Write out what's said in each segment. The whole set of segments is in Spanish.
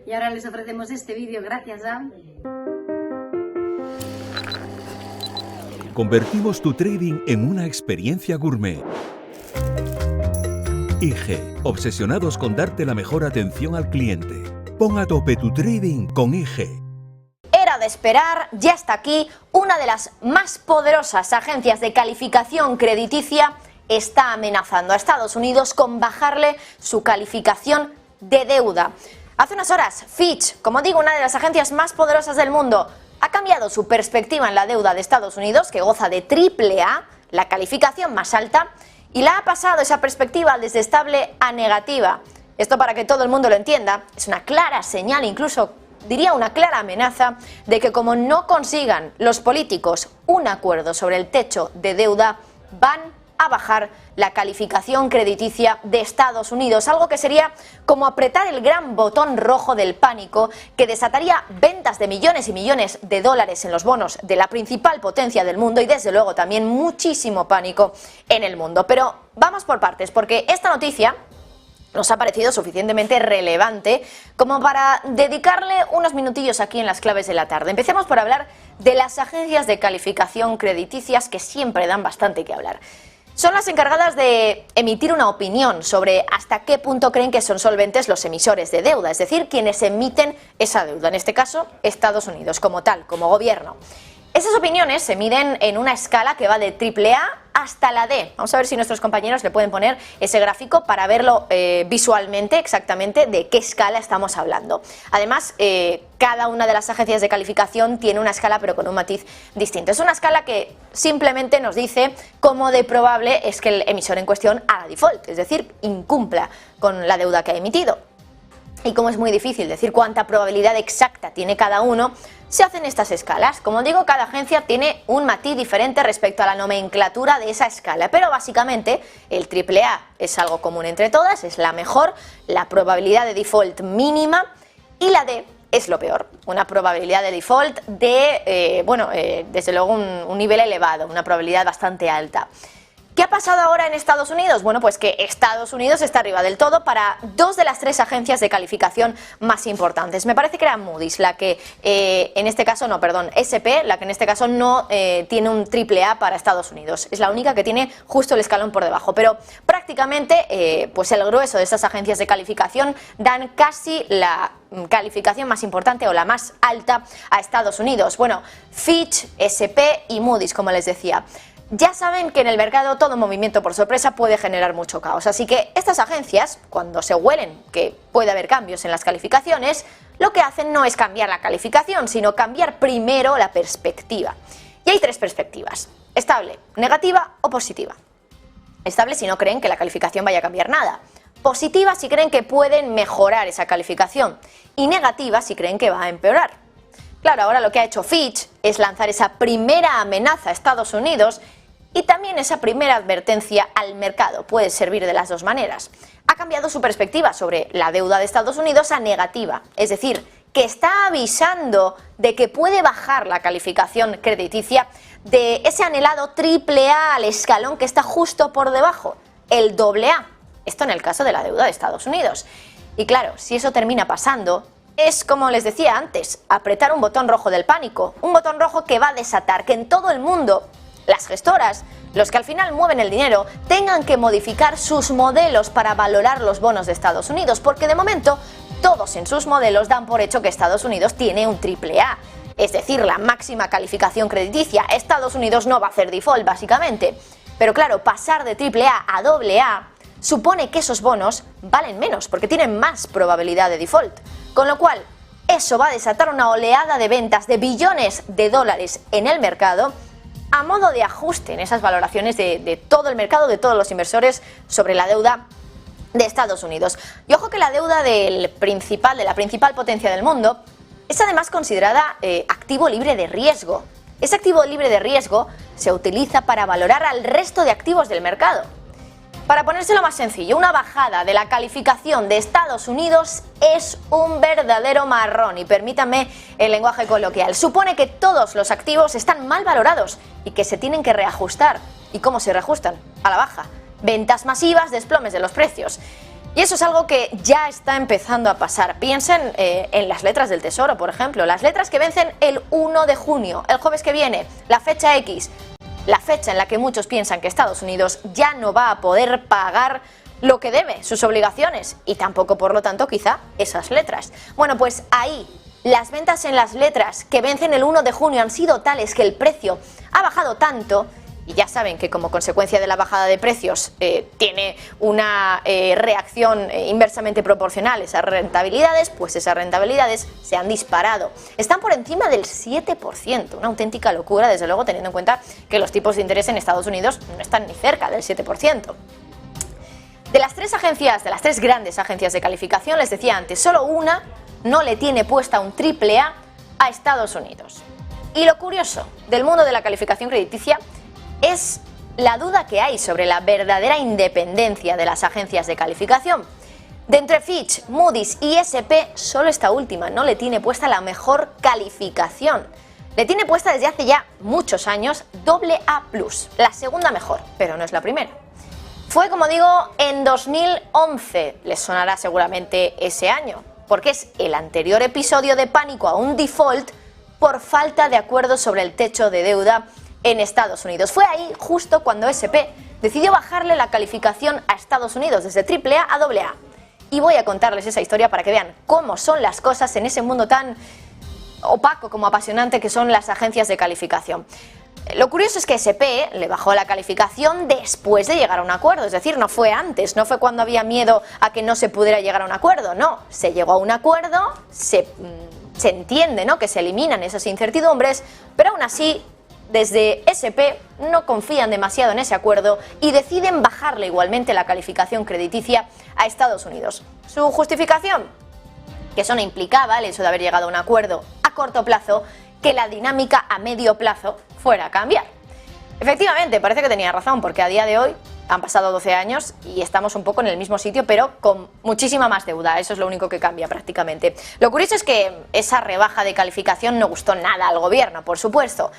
Y ahora les ofrecemos este vídeo gracias a... Convertimos tu trading en una experiencia gourmet. IG, obsesionados con darte la mejor atención al cliente. Pon a tope tu trading con IG. Era de esperar, ya está aquí, una de las más poderosas agencias de calificación crediticia está amenazando a Estados Unidos con bajarle su calificación de deuda. Hace unas horas, Fitch, como digo, una de las agencias más poderosas del mundo, ha cambiado su perspectiva en la deuda de Estados Unidos, que goza de AAA, la calificación más alta, y la ha pasado esa perspectiva desde estable a negativa. Esto, para que todo el mundo lo entienda, es una clara señal, incluso diría una clara amenaza, de que como no consigan los políticos un acuerdo sobre el techo de deuda, van a bajar la calificación crediticia de Estados Unidos, algo que sería como apretar el gran botón rojo del pánico que desataría ventas de millones y millones de dólares en los bonos de la principal potencia del mundo y desde luego también muchísimo pánico en el mundo. Pero vamos por partes, porque esta noticia nos ha parecido suficientemente relevante como para dedicarle unos minutillos aquí en las claves de la tarde. Empecemos por hablar de las agencias de calificación crediticias, que siempre dan bastante que hablar. Son las encargadas de emitir una opinión sobre hasta qué punto creen que son solventes los emisores de deuda, es decir, quienes emiten esa deuda, en este caso Estados Unidos como tal, como gobierno. Esas opiniones se miden en una escala que va de AAA hasta la D. Vamos a ver si nuestros compañeros le pueden poner ese gráfico para verlo visualmente exactamente de qué escala estamos hablando. Además, cada una de las agencias de calificación tiene una escala pero con un matiz distinto. Es una escala que simplemente nos dice cómo de probable es que el emisor en cuestión haga default, es decir, incumpla con la deuda que ha emitido. Y como es muy difícil decir cuánta probabilidad exacta tiene cada uno, se hacen estas escalas. Como digo, cada agencia tiene un matiz diferente respecto a la nomenclatura de esa escala, pero básicamente el AAA es algo común entre todas, es la mejor, la probabilidad de default mínima, y la D es lo peor, una probabilidad de default de, desde luego un nivel elevado, una probabilidad bastante alta. ¿Qué ha pasado ahora en Estados Unidos? Bueno, pues que Estados Unidos está arriba del todo para dos de las tres agencias de calificación más importantes. Me parece que era Moody's la que en este caso, no, perdón, SP, la que en este caso no tiene un AAA para Estados Unidos. Es la única que tiene justo el escalón por debajo. Pero prácticamente, pues el grueso de estas agencias de calificación dan casi la calificación más importante o la más alta a Estados Unidos. Bueno, Fitch, SP y Moody's, como les decía. Ya saben que en el mercado todo movimiento por sorpresa puede generar mucho caos, así que estas agencias, cuando se huelen que puede haber cambios en las calificaciones, lo que hacen no es cambiar la calificación, sino cambiar primero la perspectiva. Y hay tres perspectivas: estable, negativa o positiva. Estable si no creen que la calificación vaya a cambiar nada. Positiva si creen que pueden mejorar esa calificación. Y negativa si creen que va a empeorar. Claro, ahora lo que ha hecho Fitch es lanzar esa primera amenaza a Estados Unidos y también esa primera advertencia al mercado. Puede servir de las dos maneras. Ha cambiado su perspectiva sobre la deuda de Estados Unidos a negativa, es decir, que está avisando de que puede bajar la calificación crediticia de ese anhelado AAA al escalón que está justo por debajo, el AA. Esto en el caso de la deuda de Estados Unidos. Y claro, si eso termina pasando, es, como les decía antes, apretar un botón rojo del pánico, un botón rojo que va a desatar que en todo el mundo las gestoras, los que al final mueven el dinero, tengan que modificar sus modelos para valorar los bonos de Estados Unidos, porque de momento todos en sus modelos dan por hecho que Estados Unidos tiene un AAA, es decir, la máxima calificación crediticia. Estados Unidos no va a hacer default, básicamente. Pero claro, pasar de AAA a AA supone que esos bonos valen menos, porque tienen más probabilidad de default. Con lo cual, eso va a desatar una oleada de ventas de billones de dólares en el mercado, a modo de ajuste en esas valoraciones de todo el mercado, de todos los inversores sobre la deuda de Estados Unidos. Y ojo que la deuda de la principal potencia del mundo es además considerada activo libre de riesgo. Ese activo libre de riesgo se utiliza para valorar al resto de activos del mercado. Para ponérselo más sencillo, una bajada de la calificación de Estados Unidos es un verdadero marrón, y permítanme el lenguaje coloquial. Supone que todos los activos están mal valorados y que se tienen que reajustar. ¿Y cómo se reajustan? A la baja. Ventas masivas, desplomes de los precios. Y eso es algo que ya está empezando a pasar. Piensen en las letras del Tesoro, por ejemplo, las letras que vencen el 1 de junio, el jueves que viene, la fecha X, la fecha en la que muchos piensan que Estados Unidos ya no va a poder pagar lo que debe, sus obligaciones, y tampoco, por lo tanto, quizá esas letras. Bueno, pues ahí las ventas en las letras que vencen el 1 de junio han sido tales que el precio ha bajado tanto. Y ya saben que como consecuencia de la bajada de precios tiene una reacción inversamente proporcional esas rentabilidades, pues esas rentabilidades se han disparado. Están por encima del 7%, una auténtica locura, desde luego, teniendo en cuenta que los tipos de interés en Estados Unidos no están ni cerca del 7%. De las tres grandes agencias de calificación, les decía antes, solo una no le tiene puesta un AAA a Estados Unidos. Y lo curioso del mundo de la calificación crediticia es la duda que hay sobre la verdadera independencia de las agencias de calificación. De entre Fitch, Moody's y S&P, solo esta última no le tiene puesta la mejor calificación. Le tiene puesta desde hace ya muchos años AA+, la segunda mejor, pero no es la primera. Fue, como digo, en 2011, les sonará seguramente ese año, porque es el anterior episodio de pánico a un default por falta de acuerdo sobre el techo de deuda en Estados Unidos. Fue ahí justo cuando S&P decidió bajarle la calificación a Estados Unidos desde AAA a AA. Y voy a contarles esa historia para que vean cómo son las cosas en ese mundo tan opaco como apasionante que son las agencias de calificación. Lo curioso es que S&P le bajó la calificación después de llegar a un acuerdo, es decir, no fue antes, no fue cuando había miedo a que no se pudiera llegar a un acuerdo, no, se llegó a un acuerdo, se entiende, ¿no?, que se eliminan esas incertidumbres, pero aún así desde S&P no confían demasiado en ese acuerdo y deciden bajarle igualmente la calificación crediticia a Estados Unidos. Su justificación, que eso no implicaba el hecho de haber llegado a un acuerdo a corto plazo, que la dinámica a medio plazo fuera a cambiar. Efectivamente, parece que tenía razón, porque a día de hoy han pasado 12 años y estamos un poco en el mismo sitio, pero con muchísima más deuda. Eso es lo único que cambia prácticamente. Lo curioso es que esa rebaja de calificación no gustó nada al gobierno, por supuesto.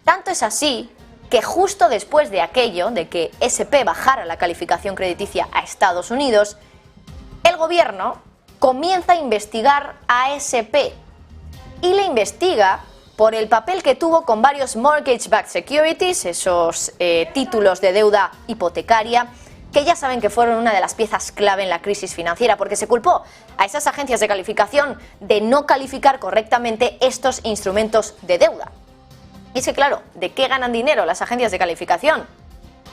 Tanto es así que justo después de aquello, de que S&P bajara la calificación crediticia a Estados Unidos, el gobierno comienza a investigar a S&P y le investiga por el papel que tuvo con varios mortgage-backed securities, esos títulos de deuda hipotecaria, que ya saben que fueron una de las piezas clave en la crisis financiera, porque se culpó a esas agencias de calificación de no calificar correctamente estos instrumentos de deuda. Y es que, claro, ¿de qué ganan dinero las agencias de calificación?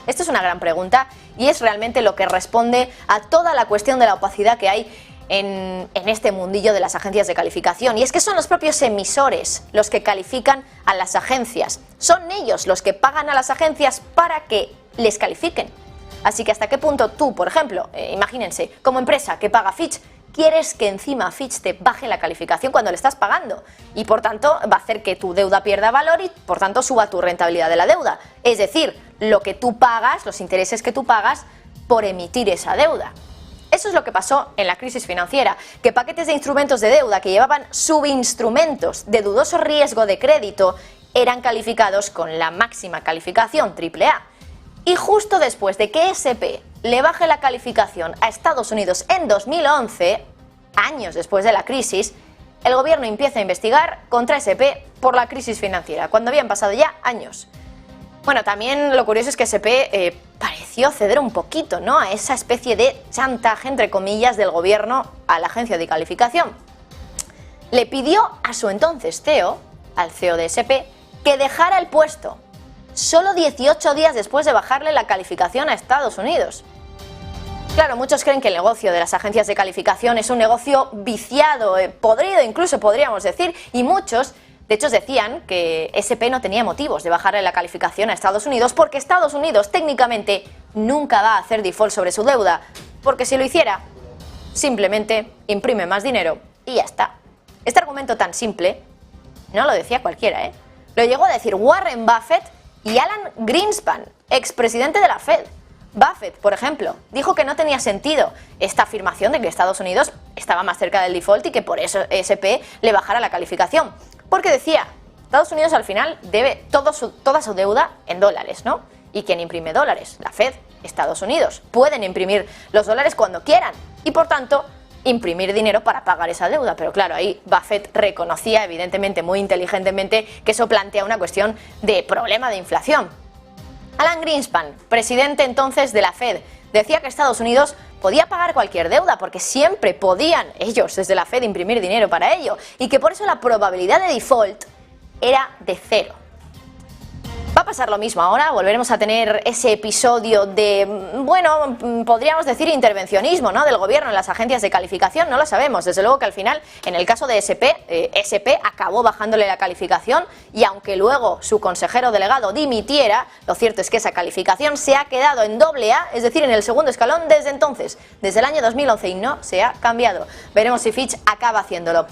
Esto es una gran pregunta y es realmente lo que responde a toda la cuestión de la opacidad que hay en este mundillo de las agencias de calificación. Y es que son los propios emisores los que califican a las agencias. Son ellos los que pagan a las agencias para que les califiquen. Así que hasta qué punto tú, por ejemplo, imagínense, como empresa que paga Fitch, quieres que encima Fitch te baje la calificación cuando le estás pagando y por tanto va a hacer que tu deuda pierda valor y por tanto suba tu rentabilidad de la deuda. Es decir, lo que tú pagas, los intereses que tú pagas por emitir esa deuda. Eso es lo que pasó en la crisis financiera, que paquetes de instrumentos de deuda que llevaban subinstrumentos de dudoso riesgo de crédito eran calificados con la máxima calificación AAA. Y justo después de que S&P le baje la calificación a Estados Unidos en 2011, años después de la crisis, el gobierno empieza a investigar contra S&P por la crisis financiera, cuando habían pasado ya años. Bueno, también lo curioso es que S&P pareció ceder un poquito, ¿no?, a esa especie de chantaje, entre comillas, del gobierno a la agencia de calificación. Le pidió a su entonces CEO, al CEO de S&P, que dejara el puesto, solo 18 días después de bajarle la calificación a Estados Unidos. Claro, muchos creen que el negocio de las agencias de calificación es un negocio viciado, podrido incluso podríamos decir, y muchos, de hecho, decían que S&P no tenía motivos de bajarle la calificación a Estados Unidos porque Estados Unidos técnicamente nunca va a hacer default sobre su deuda, porque si lo hiciera, simplemente imprime más dinero y ya está. Este argumento tan simple no lo decía cualquiera, Lo llegó a decir Warren Buffett y Alan Greenspan, expresidente de la Fed. Buffett, por ejemplo, dijo que no tenía sentido esta afirmación de que Estados Unidos estaba más cerca del default y que por eso S&P le bajara la calificación. Porque decía, Estados Unidos al final debe toda su deuda en dólares, ¿no? ¿Y quién imprime dólares? La Fed, Estados Unidos. Pueden imprimir los dólares cuando quieran. y por tanto imprimir dinero para pagar esa deuda. Pero claro, ahí Buffett reconocía evidentemente muy inteligentemente que eso plantea una cuestión de problema de inflación. Alan Greenspan, presidente entonces de la Fed, decía que Estados Unidos podía pagar cualquier deuda porque siempre podían ellos desde la Fed imprimir dinero para ello y que por eso la probabilidad de default era de 0. Va a pasar lo mismo ahora, volveremos a tener ese episodio de, bueno, podríamos decir intervencionismo, ¿no?, del gobierno en las agencias de calificación, no lo sabemos. Desde luego que al final, en el caso de SP acabó bajándole la calificación y aunque luego su consejero delegado dimitiera, lo cierto es que esa calificación se ha quedado en AA, es decir, en el segundo escalón desde entonces, desde el año 2011 y no se ha cambiado. Veremos si Fitch acaba haciéndolo.